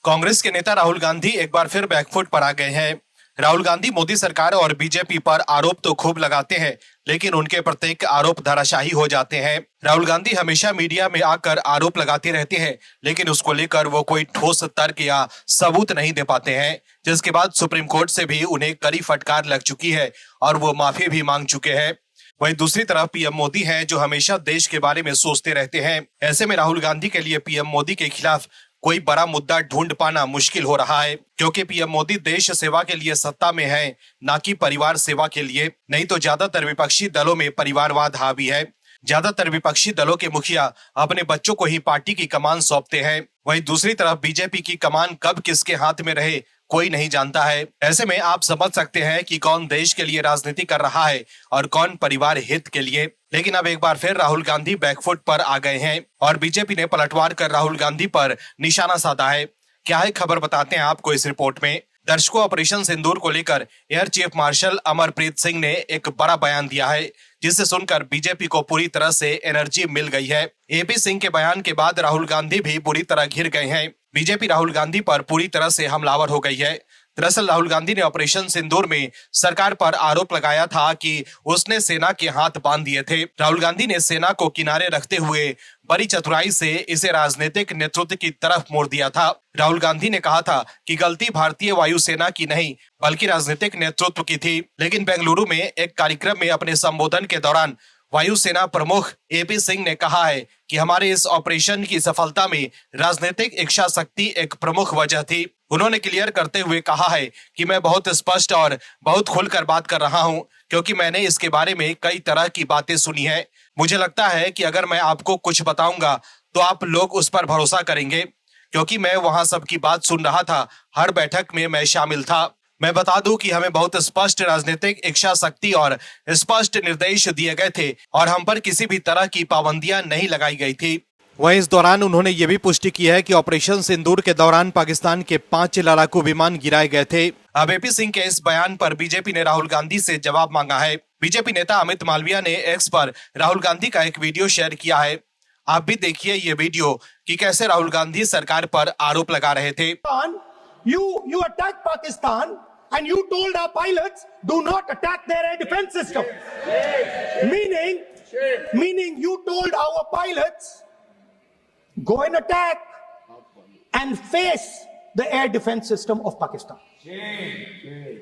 कांग्रेस के नेता राहुल गांधी एक बार फिर बैकफुट पर आ गए हैं। राहुल गांधी मोदी सरकार और बीजेपी पर आरोप तो खूब लगाते हैं, लेकिन उनके प्रत्येक आरोप धराशायी हो जाते हैं। राहुल गांधी हमेशा मीडिया में आकर आरोप लगाते रहते हैं, लेकिन उसको लेकर वो कोई ठोस तर्क या सबूत नहीं दे पाते हैं, जिसके बाद सुप्रीम कोर्ट से भी उन्हें कड़ी फटकार लग चुकी है और वो माफी भी मांग चुके हैं। वहीं दूसरी तरफ पीएम मोदी हैं, जो हमेशा देश के बारे में सोचते रहते हैं। ऐसे में राहुल गांधी के लिए पीएम मोदी के खिलाफ कोई बड़ा मुद्दा ढूंढ पाना मुश्किल हो रहा है, क्योंकि पीएम मोदी देश सेवा के लिए सत्ता में है, न कि परिवार सेवा के लिए। नहीं तो ज्यादातर विपक्षी दलों में परिवारवाद हावी है। ज्यादातर विपक्षी दलों के मुखिया अपने बच्चों को ही पार्टी की कमान सौंपते हैं। वहीं दूसरी तरफ बीजेपी की कमान कब किसके हाथ में रहे कोई नहीं जानता है। ऐसे में आप समझ सकते हैं कि कौन देश के लिए राजनीति कर रहा है और कौन परिवार हित के लिए। लेकिन अब एक बार फिर राहुल गांधी बैकफुट पर आ गए हैं और बीजेपी ने पलटवार कर राहुल गांधी पर निशाना साधा है। क्या है खबर, बताते हैं आपको इस रिपोर्ट में। दर्शकों, ऑपरेशन सिंदूर को लेकर air chief marshal Amarpreet Singh ने एक बड़ा बयान दिया है, जिसे सुनकर बीजेपी को पूरी तरह से एनर्जी मिल गई है। एपी सिंह के बयान के बाद राहुल गांधी भी पूरी तरह घिर गए हैं। बीजेपी राहुल गांधी पर पूरी तरह से हमलावर हो गई है। दरअसल राहुल गांधी ने ऑपरेशन सिंदूर में सरकार पर आरोप लगाया था कि उसने सेना के हाथ बांध दिए थे। राहुल गांधी ने सेना को किनारे रखते हुए बड़ी चतुराई से इसे राजनीतिक नेतृत्व की तरफ मोड़ दिया था। राहुल गांधी ने कहा था कि गलती भारतीय वायुसेना की नहीं, बल्कि राजनीतिक नेतृत्व की थी। लेकिन बेंगलुरु में एक कार्यक्रम में अपने संबोधन के दौरान वायुसेना प्रमुख एपी सिंह ने कहा है कि हमारे इस ऑपरेशन की सफलता में राजनीतिक इच्छा शक्ति एक प्रमुख वजह थी। उन्होंने क्लियर करते हुए कहा है कि मैं बहुत स्पष्ट और बहुत खुलकर बात कर रहा हूं, क्योंकि मैंने इसके बारे में कई तरह की बातें सुनी है। मुझे लगता है कि अगर मैं आपको कुछ बताऊंगा तो आप लोग उस पर भरोसा करेंगे, क्योंकि मैं वहां सबकी बात सुन रहा था। हर बैठक में मैं शामिल था। मैं बता दूं कि हमें बहुत स्पष्ट राजनीतिक इच्छा शक्ति और स्पष्ट निर्देश दिए गए थे और हम पर किसी भी तरह की पाबंदियां नहीं लगाई गई थी। वहीं इस दौरान उन्होंने ये भी पुष्टि की है कि ऑपरेशन सिंदूर के दौरान पाकिस्तान के 5 लड़ाकू विमान गिराए गए थे। अब एपी सिंह के इस बयान पर बीजेपी ने राहुल गांधी से जवाब मांगा है। बीजेपी नेता अमित मालवीय ने एक्स पर राहुल गांधी का एक वीडियो शेयर किया है। आप भी देखिए ये वीडियो कि कैसे राहुल गांधी सरकार पर आरोप लगा रहे थे। You attacked Pakistan and you told our pilots do not attack their air defense system. Meaning you told our pilots go and attack and face the air defense system of Pakistan.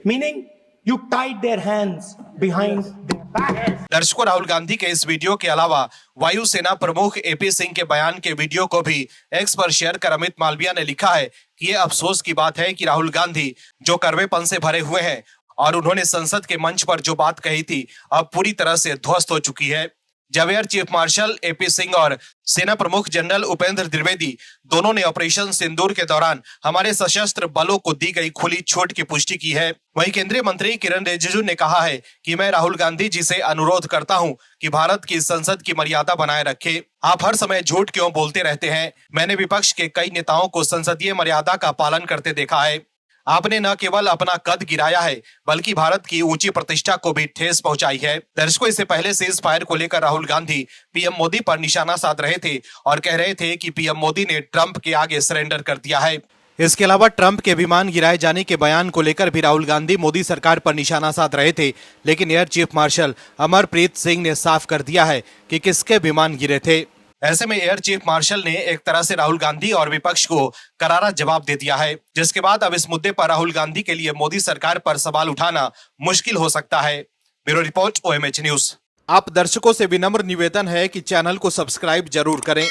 Meaning you tied their hands behind their back. दर्शकों, राहुल गांधी के इस video के अलावा वायुसेना प्रमुख AP Singh के बयान के वीडियो को भी एक्स पर शेयर कर अमित मालवीय ने लिखा है कि ये अफसोस की बात है कि राहुल गांधी जो कड़वेपन से भरे हुए हैं और उन्होंने संसद के मंच पर जो बात कही थी, अब पूरी तरह से ध्वस्त हो चुकी है। जब air chief marshal AP Singh और सेना प्रमुख जनरल उपेंद्र द्विवेदी दोनों ने ऑपरेशन सिंदूर के दौरान हमारे सशस्त्र बलों को दी गई खुली छूट की पुष्टि की है, वहीं केंद्रीय मंत्री किरण रिजिजू ने कहा है कि मैं राहुल गांधी जी से अनुरोध करता हूं कि भारत की संसद की मर्यादा बनाए रखे। आप हर समय झूठ क्यों बोलते रहते हैं? मैंने विपक्ष के कई नेताओं को संसदीय मर्यादा का पालन करते देखा है। आपने न केवल अपना कद गिराया है, बल्कि भारत की ऊंची प्रतिष्ठा को भी ठेस पहुंचाई है। दर्शकों, इससे पहले सीज फायर को लेकर राहुल गांधी पीएम मोदी पर निशाना साध रहे थे और कह रहे थे कि पीएम मोदी ने ट्रंप के आगे सरेंडर कर दिया है। इसके अलावा ट्रंप के विमान गिराए जाने के बयान को लेकर भी राहुल गांधी मोदी सरकार पर निशाना साध रहे थे, लेकिन air chief marshal Amarpreet Singh ने साफ कर दिया है कि किसके विमान गिरे थे। ऐसे में एयर चीफ मार्शल ने एक तरह से राहुल गांधी और विपक्ष को करारा जवाब दे दिया है, जिसके बाद अब इस मुद्दे पर राहुल गांधी के लिए मोदी सरकार पर सवाल उठाना मुश्किल हो सकता है। Bureau report, OMH news. आप दर्शकों से विनम्र निवेदन है कि चैनल को सब्सक्राइब जरूर करें